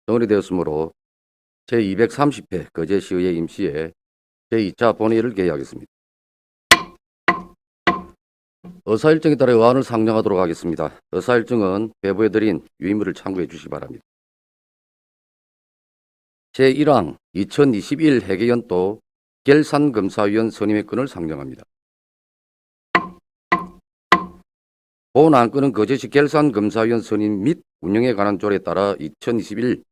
정리되었으므로 제230회 거제시의회 임시회 제2차 본회의를 개의하겠습니다. 의사일정에 따라 의안을 상정하도록 하겠습니다. 의사일정은 배부해드린 유의물을 참고해 주시기 바랍니다. 제1항 2021 회계연도 결산검사위원 선임의 건을 상정합니다. 본 안건은 거제시 결산검사위원 선임 및 운영에 관한 조례에 따라 2021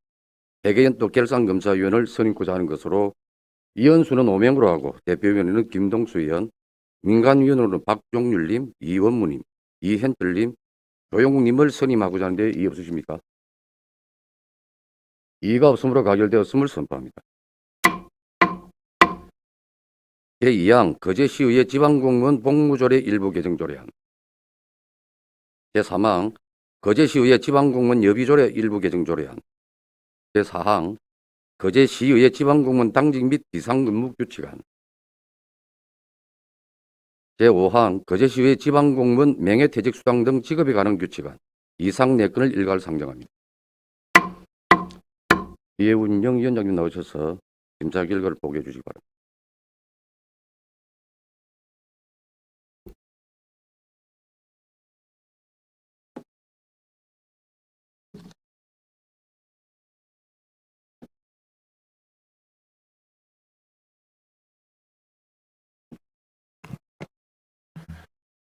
회계연도 결산검사위원을 선임고자 하는 것으로 위원수는 5명으로 하고 대표위원회는 김동수 의원, 민간위원으로는 박종률님, 이원무님, 이현철님, 조영국님을 선임하고자 하는데 이의 없으십니까? 이의가 없으므로 가결되었음을 선포합니다. 제2항 거제시의회 지방공무원 복무조례 일부 개정 조례안. 제3항 거제시의회 지방공무원 여비조례 일부 개정 조례안. 제4항 거제시의회 지방공무원 당직 및 비상근무 규칙안. 제5항 거제시의회 지방공무원 명예퇴직수당 등 직업에 관한 규칙안. 이상 4건을 일괄 상정합니다. 이해 운영위원장님 나오셔서 심사 결과를 보고해 주시기 바랍니다.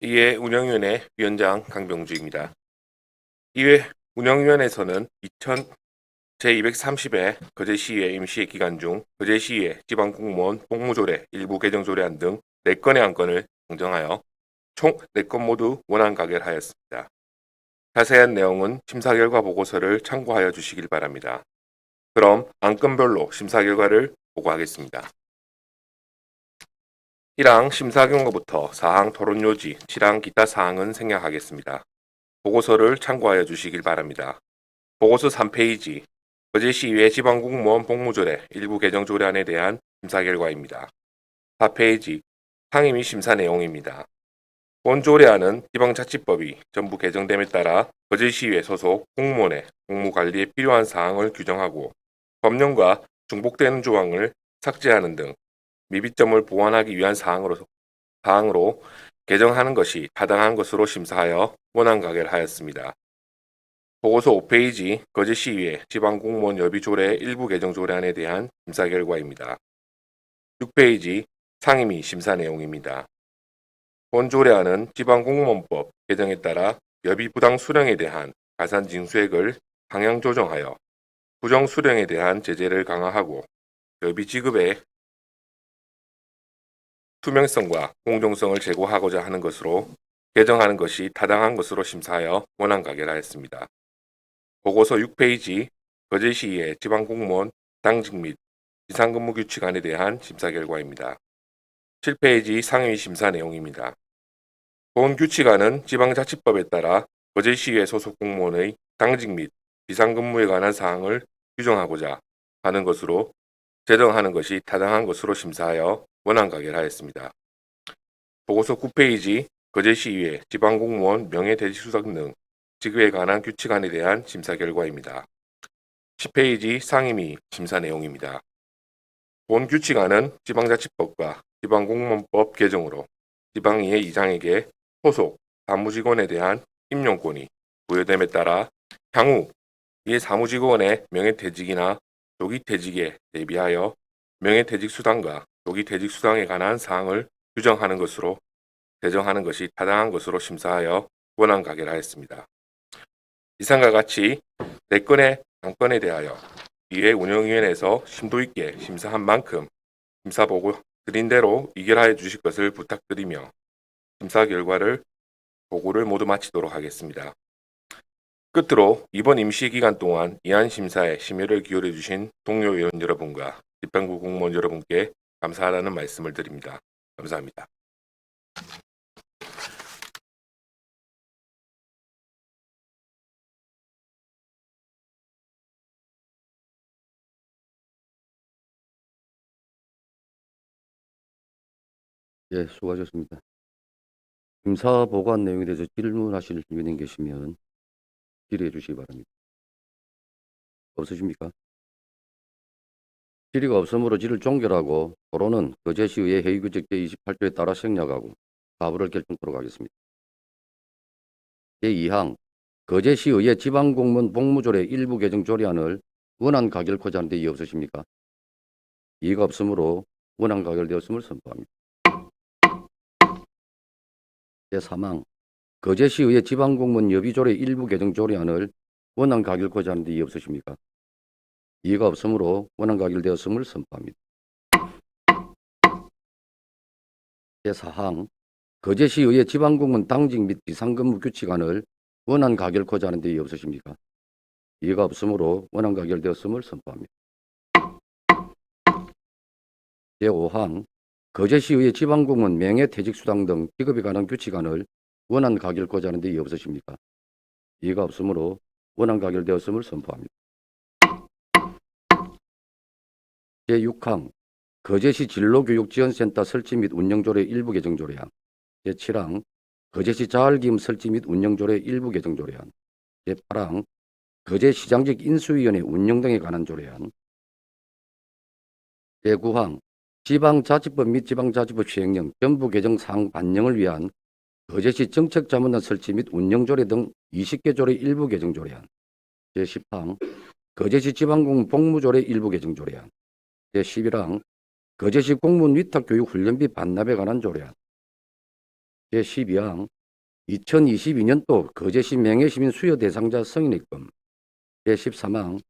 이회 운영위원회 위원장 강병주입니다. 이회 운영위원회에서는 제230회 거제시의회 임시회 기간 중 거제시의회 지방공무원 복무조례 일부 개정조례안 등 4건의 안건을 상정하여 총 4건 모두 원안 가결하였습니다. 자세한 내용은 심사 결과 보고서를 참고하여 주시길 바랍니다. 그럼 안건별로 심사 결과를 보고하겠습니다. 1항 심사 경과부터 4항 토론 요지, 7항 기타 사항은 생략하겠습니다. 보고서를 참고하여 주시길 바랍니다. 보고서 3페이지, 거제시의회 지방공무원 복무조례 일부 개정 조례안에 대한 심사 결과입니다. 4페이지, 상임위 심사 내용입니다. 본 조례안은 지방자치법이 전부 개정됨에 따라 거제시의회 소속 공무원의 공무관리에 필요한 사항을 규정하고 법령과 중복되는 조항을 삭제하는 등 미비점을 보완하기 위한 사항으로 개정하는 것이 타당한 것으로 심사하여 원안 가결하였습니다. 보고서 5페이지 거제시의회 지방공무원 여비조례 일부 개정 조례안에 대한 심사 결과입니다. 6페이지 상임위 심사 내용입니다. 본 조례안은 지방공무원법 개정에 따라 여비부당 수령에 대한 가산 징수액을 방향 조정하여 부정 수령에 대한 제재를 강화하고 여비 지급의 투명성과 공정성을 제고하고자 하는 것으로 개정하는 것이 타당한 것으로 심사하여 원안 가결하였습니다. 보고서 6페이지 거제시의회 지방공무원 당직 및 비상근무 규칙안에 대한 심사 결과입니다. 7페이지 상임위 심사 내용입니다. 본 규칙안은 지방자치법에 따라 거제시의회 소속 공무원의 당직 및 비상근무에 관한 사항을 규정하고자 하는 것으로 제정하는 것이 타당한 것으로 심사하여 원안 가결하였습니다. 보고서 9페이지 거제시의회 지방공무원 명예퇴직수당 등 직위에 관한 규칙안에 대한 심사 결과입니다. 10페이지 상임위 심사 내용입니다. 본 규칙안은 지방자치법과 지방공무원법 개정으로 지방의회 이장에게 소속 사무직원에 대한 임용권이 부여됨에 따라 향후 이해 사무직원의 명예퇴직이나 조기퇴직에 대비하여 명예퇴직수당과 조기퇴직수당에 관한 사항을 규정하는 것으로 제정하는 것이 타당한 것으로 심사하여 원안 가결하였습니다. 이상과 같이 4건의 안건에 대하여 이회 운영위원회에서 심도 있게 심사한 만큼 심사보고 드린 대로 의결하여 주실 것을 부탁드리며 심사 결과를 보고를 모두 마치도록 하겠습니다. 끝으로 이번 임시 기간 동안 이안 심사에 심의를 기울여 주신 동료 의원 여러분과 집행부 공무원 여러분께 감사하다는 말씀을 드립니다. 감사합니다. 예, 수고하셨습니다. 심사 보고한 내용에 대해서 질문하실 의원님 계시면 질의해 주시기 바랍니다. 없으십니까? 질의가 없으므로 질을 종결하고 토론은 거제시의회 회의규칙 제28조에 따라 생략하고 가부를 결정토록 하겠습니다. 제2항 거제시의회 지방공무원 복무조례 일부 개정 조례안을 원안 가결코자 하는 데 이의 없으십니까? 이의가 없으므로 원안 가결되었음을 선포합니다. 제3항 거제시의회 지방공무원 여비조례 일부 개정 조례안을 원안 가결코자 하는 데 이의 없으십니까? 이의가 없으므로 원안 가결되었음을 선포합니다. 제4항 거제시의회 지방공무원 당직 및 비상근무 규칙안을 원안 가결코자 하는 데 이의 없으십니까? 이의가 없으므로 원안 가결되었음을 선포합니다. 제5항 거제시의회 지방공무원 명예퇴직수당 등 지급에 관한 규칙안을 원안 가결코자 하는 데 이의 없으십니까? 이의가 없으므로 원안 가결되었음을 선포합니다. 제6항 거제시 진로교육지원센터 설치 및 운영조례 일부 개정조례안. 제7항 거제시 자활기금 설치 및 운영조례 일부 개정조례안. 제8항 거제시장직 인수위원회 운영 등에 관한 조례안. 제9항 지방자치법 및 지방자치법 시행령 전부 개정 사항 반영을 위한 거제시 정책자문단 설치 및 운영조례 등 20개 조례 일부 개정조례안. 제10항 거제시 지방공무원 복무조례 일부 개정조례안. 제11항 거제시 공무원 위탁교육 훈련비 반납에 관한 조례안. 제12항 2022년도 거제시 명예시민 수여 대상자 승인입금. 제13항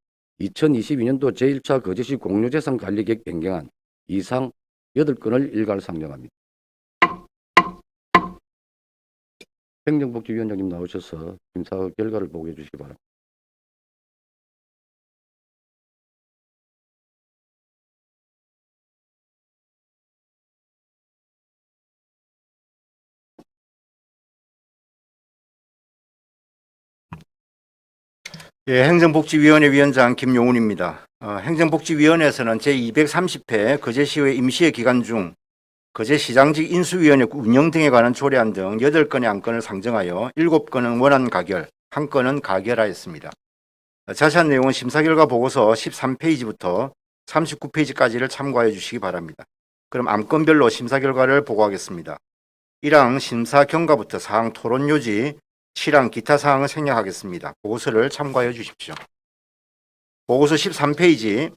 2022년도 제1차 거제시 공유재산 관리계획 변경안 이상 8건을 일괄 상정합니다. 행정복지위원장님 나오셔서 심사 결과를 보고해 주시기 바랍니다. 예, 행정복지위원회 위원장 김용훈입니다. 행정복지위원회에서는 제230회 거제시의회 임시회 기간 중 거제시장직 인수위원회 운영 등에 관한 조례안 등 8건의 안건을 상정하여 7건은 원안 가결, 1건은 가결하였습니다. 자세한 내용은 심사 결과 보고서 13페이지부터 39페이지까지를 참고하여 주시기 바랍니다. 그럼 안건별로 심사 결과를 보고하겠습니다. 1항 심사 경과부터 사항 토론 요지, 7항 기타 사항을 생략하겠습니다. 보고서를 참고하여 주십시오. 보고서 13페이지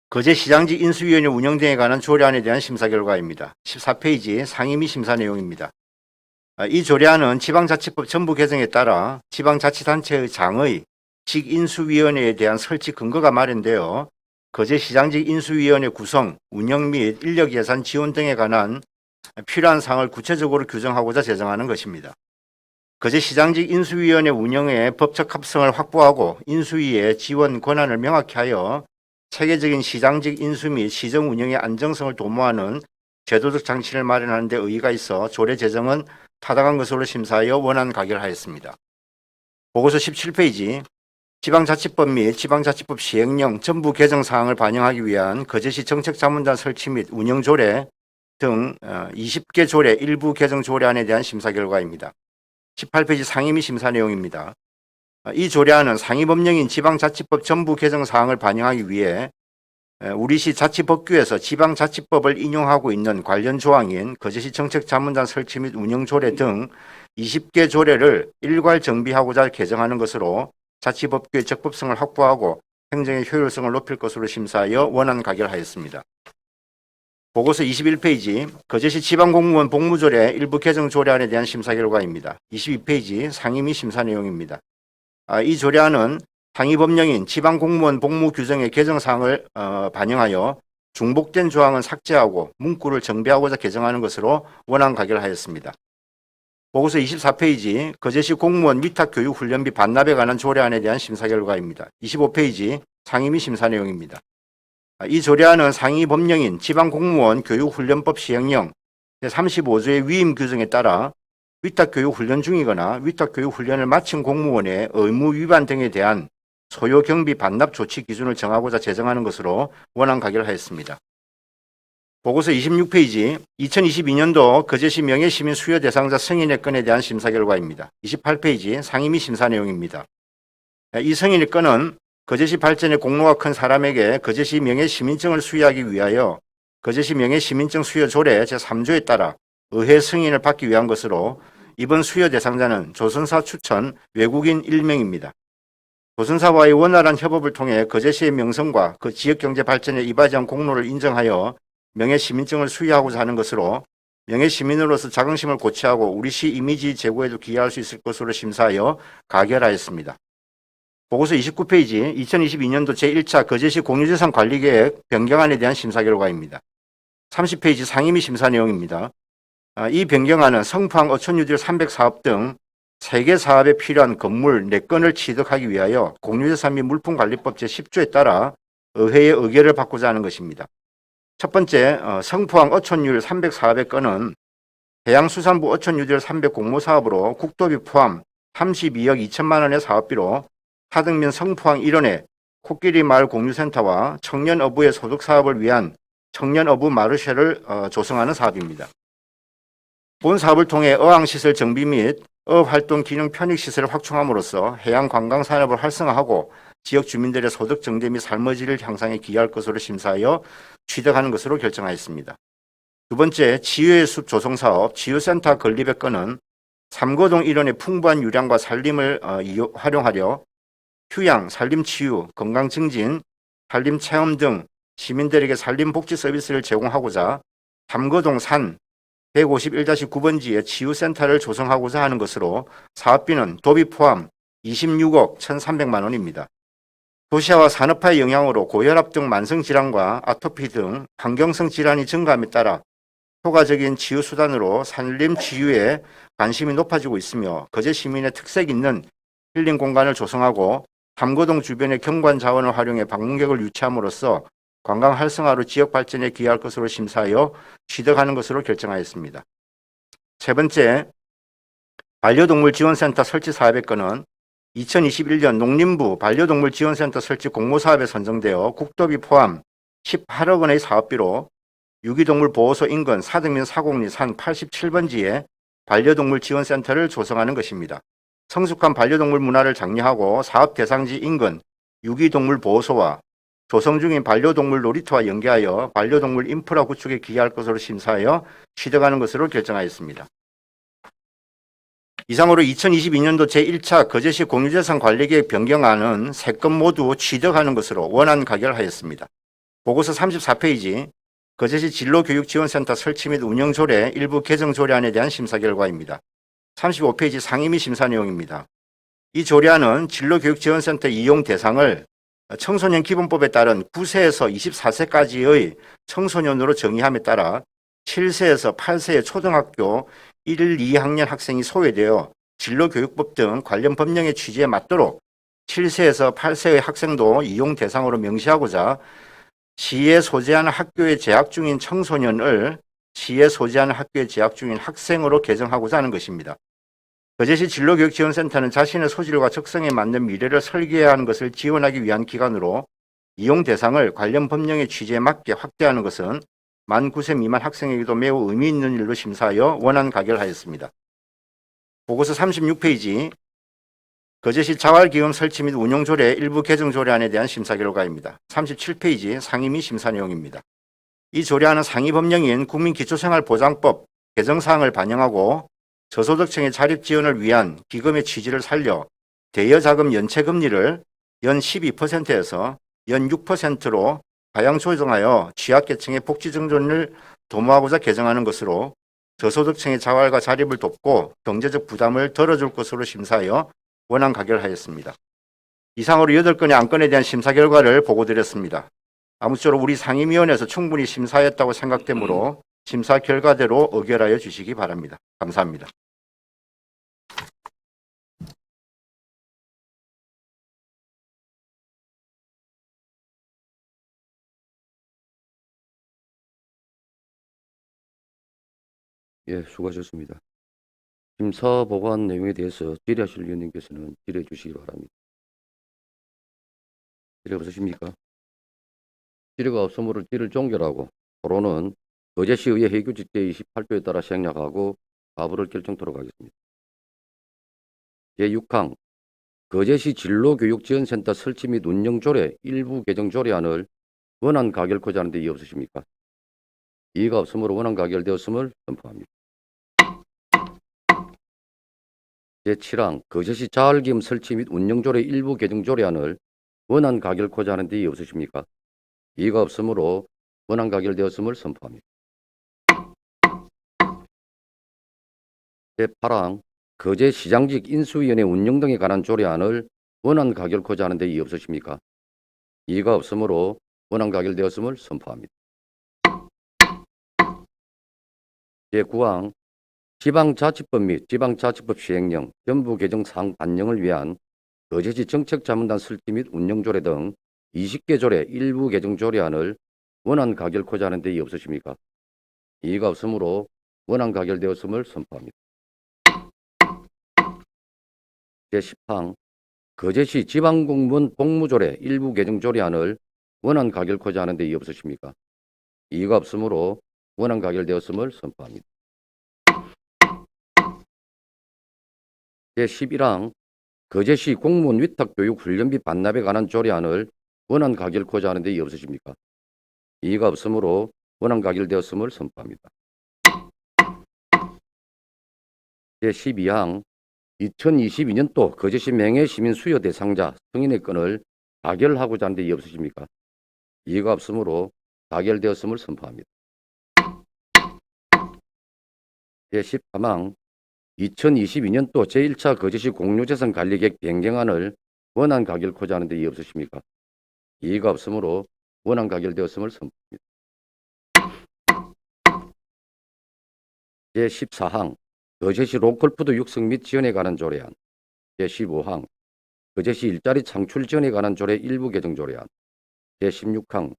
거제시장직 인수위원회 운영 등에 관한 조례안에 대한 심사 결과입니다. 14페이지 상임위 심사 내용입니다. 이 조례안은 지방자치법 전부 개정에 따라 지방자치단체의 장의 직인수위원회에 대한 설치 근거가 마련되어 거제시장직 인수위원회 구성, 운영 및 인력 예산 지원 등에 관한 필요한 사항을 구체적으로 규정하고자 제정하는 것입니다. 거제시장직 인수위원회 운영의 법적 합성을 확보하고 인수위의 지원 권한을 명확히 하여 체계적인 시장직 인수 및 시정 운영의 안정성을 도모하는 제도적 장치를 마련하는 데 의의가 있어 조례 제정은 타당한 것으로 심사하여 원안 가결하였습니다. 보고서 17페이지 지방자치법 및 지방자치법 시행령 전부 개정 사항을 반영하기 위한 거제시 정책자문단 설치 및 운영 조례 등 20개 조례 일부 개정 조례안에 대한 심사 결과입니다. 18페이지 상임위 심사 내용입니다. 이 조례안은 상위법령인 지방자치법 전부 개정 사항을 반영하기 위해 우리시 자치법규에서 지방자치법을 인용하고 있는 관련 조항인 거제시 정책자문단 설치 및 운영 조례 등 20개 조례를 일괄 정비하고자 개정하는 것으로 자치법규의 적법성을 확보하고 행정의 효율성을 높일 것으로 심사하여 원안 가결하였습니다. 보고서 21페이지 거제시 지방공무원 복무조례 일부 개정 조례안에 대한 심사 결과입니다. 22페이지 상임위 심사 내용입니다. 이 조례안은 상위법령인 지방공무원 복무규정의 개정사항을 반영하여 중복된 조항은 삭제하고 문구를 정비하고자 개정하는 것으로 원안 가결하였습니다. 보고서 24페이지 거제시 공무원 위탁교육훈련비 반납에 관한 조례안에 대한 심사 결과입니다. 25페이지 상임위 심사 내용입니다. 이 조례안은 상위 법령인 지방공무원 교육훈련법 시행령 제35조의 위임 규정에 따라 위탁교육훈련 중이거나 위탁교육훈련을 마친 공무원의 의무 위반 등에 대한 소요 경비 반납 조치 기준을 정하고자 제정하는 것으로 원안 가결하였습니다. 보고서 26페이지 2022년도 거제시 명예시민 수여 대상자 승인의 건에 대한 심사 결과입니다. 28페이지 상임위 심사 내용입니다. 이 승인의 건은 거제시 발전에 공로가 큰 사람에게 거제시 명예시민증을 수여하기 위하여 거제시 명예시민증 수여 조례 제3조에 따라 의회 승인을 받기 위한 것으로 이번 수여 대상자는 조선사 추천 외국인 1명입니다. 조선사와의 원활한 협업을 통해 거제시의 명성과 그 지역경제 발전에 이바지한 공로를 인정하여 명예시민증을 수여하고자 하는 것으로 명예시민으로서 자긍심을 고취하고 우리 시 이미지 제고에도 기여할 수 있을 것으로 심사하여 가결하였습니다. 보고서 29페이지 2022년도 제1차 거제시 공유재산 관리계획 변경안에 대한 심사 결과입니다. 30페이지 상임위 심사 내용입니다. 이 변경안은 성포항 어촌유질 300사업 등 3개 사업에 필요한 건물 4건을 취득하기 위하여 공유재산 및 물품관리법 제10조에 따라 의회의 의결을 받고자 하는 것입니다. 첫 번째, 성포항 어촌유질 300사업의 건은 해양수산부 어촌유질 300 공모사업으로 국도비 포함 32억 2천만 원의 사업비로 하등면 성포항 일원의 코끼리 마을 공유센터와 청년 어부의 소득 사업을 위한 청년 어부 마르쉐를 조성하는 사업입니다. 본 사업을 통해 어항시설 정비 및 어활동 기능 편익 시설을 확충함으로써 해양 관광 산업을 활성화하고 지역 주민들의 소득 증대 및 삶의 질 향상에 기여할 것으로 심사하여 취득하는 것으로 결정하였습니다. 두 번째, 지유의 숲 조성 사업 지유센터 건립의 건은 삼거동 일원의 풍부한 유량과 산림을 활용하려 휴양, 산림치유, 건강증진, 산림체험 등 시민들에게 산림복지 서비스를 제공하고자 삼거동 산 151-9번지에 치유센터를 조성하고자 하는 것으로 사업비는 도비 포함 26억 1,300만 원입니다. 도시화와 산업화의 영향으로 고혈압 등 만성질환과 아토피 등 환경성 질환이 증가함에 따라 효과적인 치유수단으로 산림치유에 관심이 높아지고 있으며 거제 시민의 특색 있는 힐링 공간을 조성하고 삼거동 주변의 경관 자원을 활용해 방문객을 유치함으로써 관광 활성화로 지역 발전에 기여할 것으로 심사하여 취득하는 것으로 결정하였습니다. 세 번째, 반려동물 지원센터 설치 사업의 건은 2021년 농림부 반려동물 지원센터 설치 공모사업에 선정되어 국도비 포함 18억 원의 사업비로 유기동물 보호소 인근 사등면 사곡리 산 87번지에 반려동물 지원센터를 조성하는 것입니다. 성숙한 반려동물 문화를 장려하고 사업 대상지 인근 유기동물 보호소와 조성 중인 반려동물 놀이터와 연계하여 반려동물 인프라 구축에 기여할 것으로 심사하여 취득하는 것으로 결정하였습니다. 이상으로 2022년도 제1차 거제시 공유재산 관리계획 변경안은 3건 모두 취득하는 것으로 원안 가결하였습니다. 보고서 34페이지 거제시 진로교육지원센터 설치 및 운영조례 일부 개정 조례안에 대한 심사 결과입니다. 35페이지 상임위 심사 내용입니다. 이 조례안은 진로교육지원센터 이용 대상을 청소년 기본법에 따른 9세에서 24세까지의 청소년으로 정의함에 따라 7세에서 8세의 초등학교 1, 2학년 학생이 소외되어 진로교육법 등 관련 법령의 취지에 맞도록 7세에서 8세의 학생도 이용 대상으로 명시하고자 시에 소재하는 학교에 재학 중인 청소년을 시에 소재하는 학교에 재학 중인 학생으로 개정하고자 하는 것입니다. 거제시 진로교육지원센터는 자신의 소질과 적성에 맞는 미래를 설계해야 하는 것을 지원하기 위한 기관으로 이용 대상을 관련 법령의 취지에 맞게 확대하는 것은 만 9세 미만 학생에게도 매우 의미 있는 일로 심사하여 원안 가결하였습니다. 보고서 36페이지 거제시 자활기금 설치 및 운영조례 일부 개정 조례안에 대한 심사 결과입니다. 37페이지 상임위 심사 내용입니다. 이 조례안은 상위 법령인 국민기초생활보장법 개정사항을 반영하고 저소득층의 자립 지원을 위한 기금의 취지를 살려 대여자금 연체금리를 연 12%에서 연 6%로 하향 조정하여 취약계층의 복지 증진을 도모하고자 개정하는 것으로 저소득층의 자활과 자립을 돕고 경제적 부담을 덜어줄 것으로 심사하여 원안 가결하였습니다. 이상으로 8건의 안건에 대한 심사 결과를 보고드렸습니다. 아무쪼록 우리 상임위원회에서 충분히 심사했다고 생각되므로 심사 결과대로 의결하여 주시기 바랍니다. 감사합니다. 예, 수고하셨습니다. 심사 보고한 내용에 대해서 질의하실 위원님께서는 질의해 주시기 바랍니다. 질의 없으십니까? 질의가 없으므로 질의를 종결하고 토론은 거제시의회 회규직 제28조에 따라 생략하고 가부를 결정토록 하겠습니다. 제6항 거제시 진로교육지원센터 설치 및 운영 조례 일부 개정 조례안을 원안 가결코자 하는 데 이의 없으십니까? 이의가 없으므로 원안 가결되었음을 선포합니다. 제7항 거제시 자활기금 설치 및 운영 조례 일부 개정 조례안을 원안 가결코자 하는 데 이의 없으십니까? 이의가 없으므로 원안 가결되었음을 선포합니다. 제8항 거제시장직 인수위원회 운영 등에 관한 조례안을 원안 가결코자 하는 데 이의 없으십니까? 이의가 없으므로 원안 가결되었음을 선포합니다. 제9항 지방자치법 및 지방자치법 시행령, 전부 개정 사항 반영을 위한 거제시 정책자문단 설치 및 운영 조례 등 20개 조례 일부 개정 조례안을 원안 가결코자 하는 데 이의 없으십니까? 이의가 없으므로 원안 가결되었음을 선포합니다. 제10항 거제시 지방공무원 복무조례 일부 개정 조례안을 원안 가결코자 하는 데 이의 없으십니까? 이의가 없으므로 원안 가결되었음을 선포합니다. 제11항 거제시 공무원 위탁교육 훈련비 반납에 관한 조례안을 원안 가결코자 하는 데 이의 없으십니까? 이의가 없으므로 원안 가결되었음을 선포합니다. 제12항 2022년도 거제시 명예시민 수요 대상자 승인의 건을 가결하고자 하는 데 이의 없으십니까? 이의가 없으므로 가결되었음을 선포합니다. 제13항 2022년도 제1차 거제시 공유재산 관리계획 변경안을 원안 가결코자 하는 데 이의 없으십니까? 이의가 없으므로 원안 가결되었음을 선포합니다. 제14항 거제시 로컬푸드 육성 및 지원에 관한 조례안, 제15항 거제시 일자리 창출 지원에 관한 조례 일부 개정 조례안, 제16항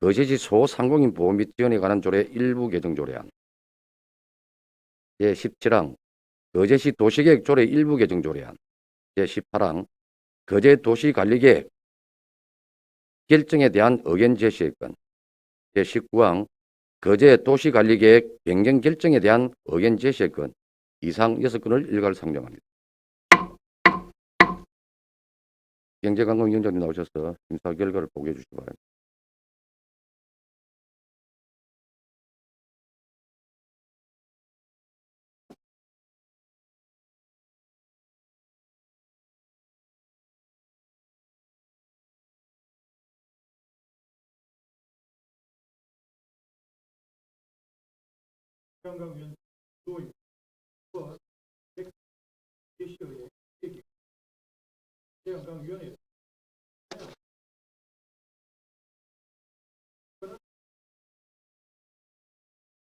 거제시 소상공인 보호 및 지원에 관한 조례 일부 개정 조례안, 제17항 거제시 도시계획 조례 일부 개정 조례안, 제18항 거제 도시관리계획 결정에 대한 의견 제시의 건, 제19항 거제 도시관리계획 변경 결정에 대한 의견 제시의 건, 이상 6건을 일괄 상정합니다. 경제관광위원장님 나오셔서 심사 결과를 보고해 주시기 바랍니다.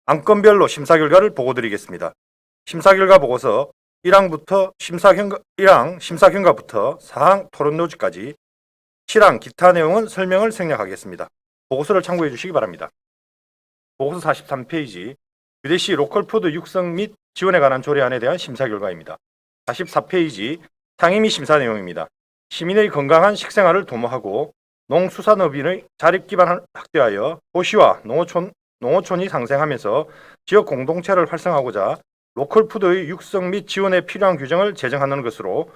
안건별로 심사 결과를 보고드리겠습니다. 심사 결과 보고서 1항부터 심사 경과부터 4항 토론 요지까지 7항 기타 내용은 설명을 생략하겠습니다. 보고서를 참고해 주시기 바랍니다. 보고서 43페이지 유대시 로컬푸드 육성 및 지원에 관한 조례안에 대한 심사 결과입니다. 44페이지 상임위 심사 내용입니다. 시민의 건강한 식생활을 도모하고 농수산업인의 자립기반을 확대하여 도시와 농어촌이 상생하면서 지역 공동체를 활성화하고자 로컬푸드의 육성 및 지원에 필요한 규정을 제정하는 것으로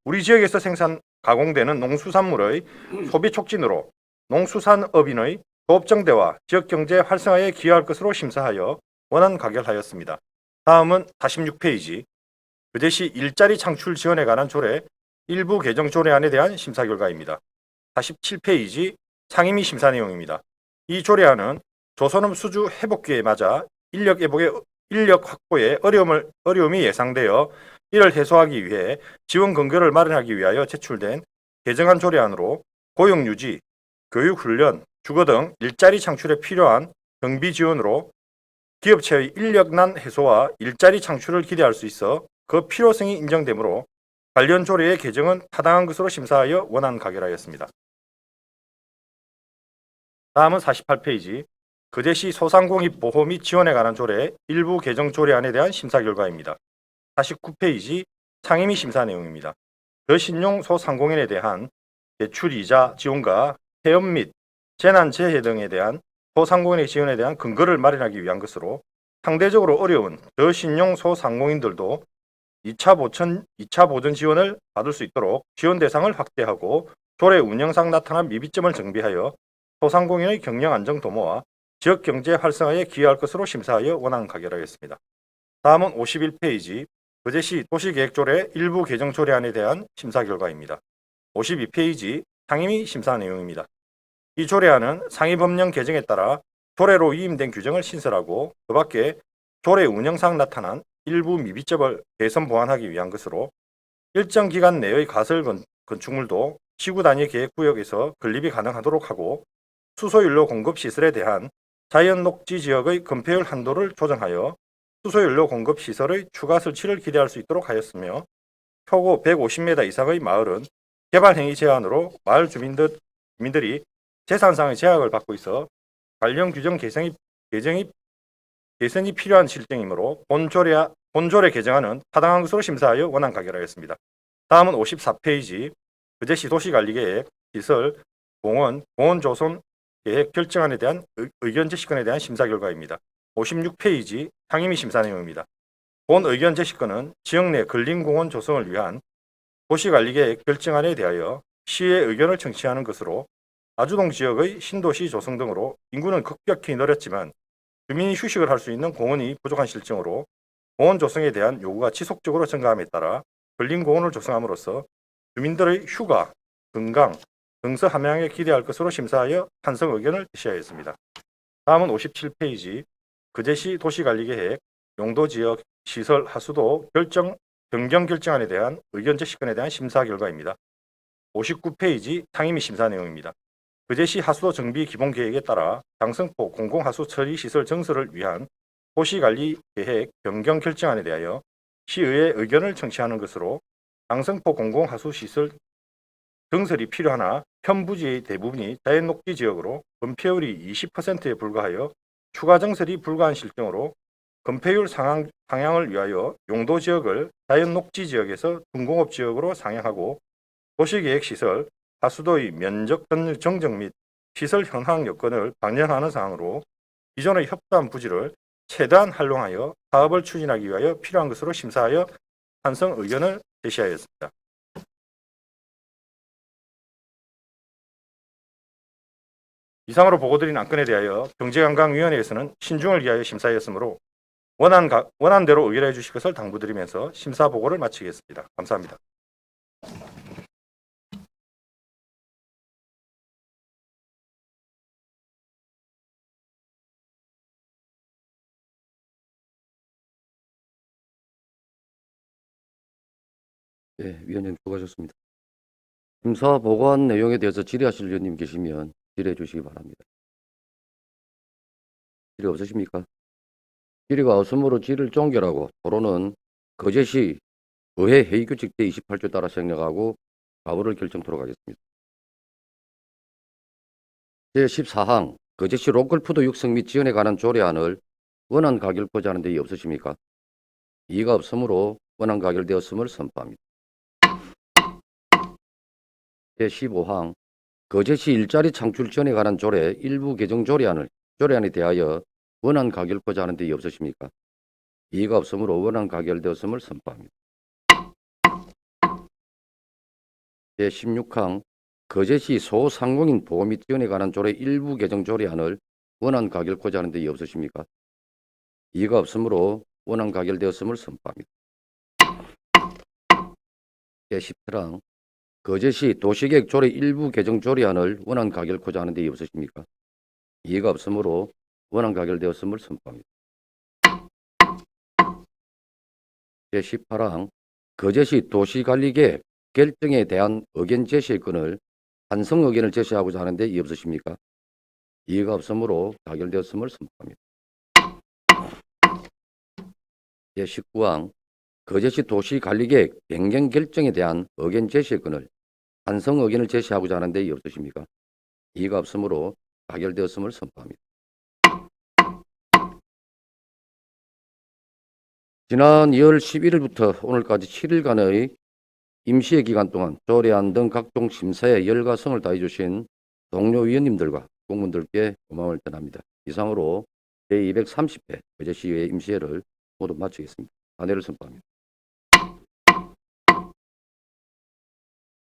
우리 지역에서 생산 가공되는 농수산물의 소비 촉진으로 농수산업인의 조업 정대와 지역경제 활성화에 기여할 것으로 심사하여 원안 가결하였습니다. 다음은 46페이지 거제시 일자리 창출 지원에 관한 조례 일부 개정 조례안에 대한 심사 결과입니다. 47페이지 상임위 심사 내용입니다. 이 조례안은 조선업 수주 회복기에 맞아 인력 확보에 어려움이 예상되어 이를 해소하기 위해 지원 근거를 마련하기 위하여 제출된 개정안 조례안으로 고용유지, 교육훈련, 주거 등 일자리 창출에 필요한 경비 지원으로 기업체의 인력난 해소와 일자리 창출을 기대할 수 있어 그 필요성이 인정되므로 관련 조례의 개정은 타당한 것으로 심사하여 원안 가결하였습니다. 다음은 48페이지 거제시 소상공인 보호 및 지원에 관한 조례 일부 개정 조례안에 대한 심사 결과입니다. 49페이지 상임위 심사 내용입니다. 저신용 소상공인에 대한 대출이자 지원과 폐업 및 재난재해 등에 대한 소상공인의 지원에 대한 근거를 마련하기 위한 것으로 상대적으로 어려운 저신용 소상공인들도 2차 보전 지원을 받을 수 있도록 지원 대상을 확대하고 조례 운영상 나타난 미비점을 정비하여 소상공인의 경영 안정 도모와 지역 경제 활성화에 기여할 것으로 심사하여 원안 가결하였습니다. 다음은 51페이지 거제시 도시계획조례 일부 개정 조례안에 대한 심사 결과입니다. 52페이지 상임위 심사 내용입니다. 이 조례안은 상위 법령 개정에 따라 조례로 위임된 규정을 신설하고 그 밖에 조례 운영상 나타난 일부 미비점을 개선 보완하기 위한 것으로 일정 기간 내의 가설 건축물도 지구 단위 계획 구역에서 건립이 가능하도록 하고 수소연료 공급 시설에 대한 자연 녹지 지역의 건폐율 한도를 조정하여 수소연료 공급 시설의 추가 설치를 기대할 수 있도록 하였으며 표고 150m 이상의 마을은 개발 행위 제한으로 마을 주민들이 재산상의 제약을 받고 있어 관련 규정 개선이 필요한 실정이므로 본조례 개정안은 타당한 것으로 심사하여 원안 가결하였습니다. 다음은 54페이지 거제시 도시관리계획, 시설, 공원 조성 계획 결정안에 대한 의견 제시건에 대한 심사 결과입니다. 56페이지 상임위 심사 내용입니다. 본 의견 제시건은 지역 내 근린공원 조성을 위한 도시관리계획 결정안에 대하여 시의 의견을 청취하는 것으로 아주동 지역의 신도시 조성 등으로 인구는 급격히 늘었지만 주민이 휴식을 할 수 있는 공원이 부족한 실정으로 공원 조성에 대한 요구가 지속적으로 증가함에 따라 근린공원을 조성함으로써 주민들의 휴가, 건강, 등서 함양에 기대할 것으로 심사하여 찬성 의견을 제시하였습니다. 다음은 57페이지 거제시 도시관리계획, 용도지역, 시설, 하수도 변경 결정안에 대한 의견 제시건에 대한 심사 결과입니다. 59페이지 상임위 심사 내용입니다. 거제시 하수도 정비 기본계획에 따라 장성포 공공하수 처리 시설 증설을 위한 도시관리계획 변경 결정안에 대하여 시의회 의견을 청취하는 것으로 장성포 공공하수 시설 증설이 필요하나 현부지의 대부분이 자연녹지 지역으로 건폐율이 20%에 불과하여 추가 증설이 불가한 실정으로 건폐율 상향을 위하여 용도지역을 자연녹지 지역에서 중공업지역으로 상향하고 도시계획시설, 하수도의 면적 정정 및 시설 현황 여건을 반영하는 사항으로 기존의 협소한 부지를 최대한 활용하여 사업을 추진하기 위하여 필요한 것으로 심사하여 찬성 의견을 제시하였습니다. 이상으로 보고드린 안건에 대하여 경제관광위원회에서는 신중을 기하여 심사하였으므로 원안대로 의결해 주실 것을 당부드리면서 심사 보고를 마치겠습니다. 감사합니다. 네, 위원님 수고하셨습니다. 심사 보고한 내용에 대해서 질의하실 위원님 계시면 질의해 주시기 바랍니다. 질의 없으십니까? 질의가 없으므로 질의를 종결하고 토론은 거제시 의회 회의규칙 제28조 따라 생략하고 가부를 결정토록 하겠습니다. 제14항 거제시 로컬푸드 육성 및 지원에 관한 조례안을 원안 가결코자 하는 데 없으십니까? 이의가 없으므로 원안 가결되었음을 선포합니다. 제15항 거제시 일자리 창출 지원에 관한 조례 일부 개정 조례안에 대하여 원안 가결코자 하는 데 없으십니까? 이의가 없으므로 원안 가결되었음을 선포합니다. 제16항 거제시 소상공인 보호 및 지원에 관한 조례 일부 개정 조례안을 원안 가결코자 하는 데 없으십니까? 이의가 없으므로 원안 가결되었음을 선포합니다. 제17항 거제시 도시계획 조례 일부 개정 조례안을 원안 가결코자 하는 데 없으십니까? 이의가 없으므로 원안 가결되었음을 선포합니다. 제18항 거제시 도시관리계획 결정에 대한 의견 제시의 건을 찬성 의견을 제시하고자 하는 데 없으십니까? 이의가 없으므로 가결되었음을 선포합니다. 제19항 거제시 도시관리계획 변경 결정에 대한 의견 제시의 건을 찬성 의견을 제시하고자 하는 데 없으십니까? 이의가 없으므로 가결되었음을 선포합니다. 지난 2월 11일부터 오늘까지 7일간의 임시회 기간 동안 조례안 등 각종 심사에 열과 성을 다해 주신 동료 위원님들과 공무원들께 고마움을 전합니다. 이상으로 제230회 거제시의회 임시회를 모두 마치겠습니다. 단회를 선포합니다.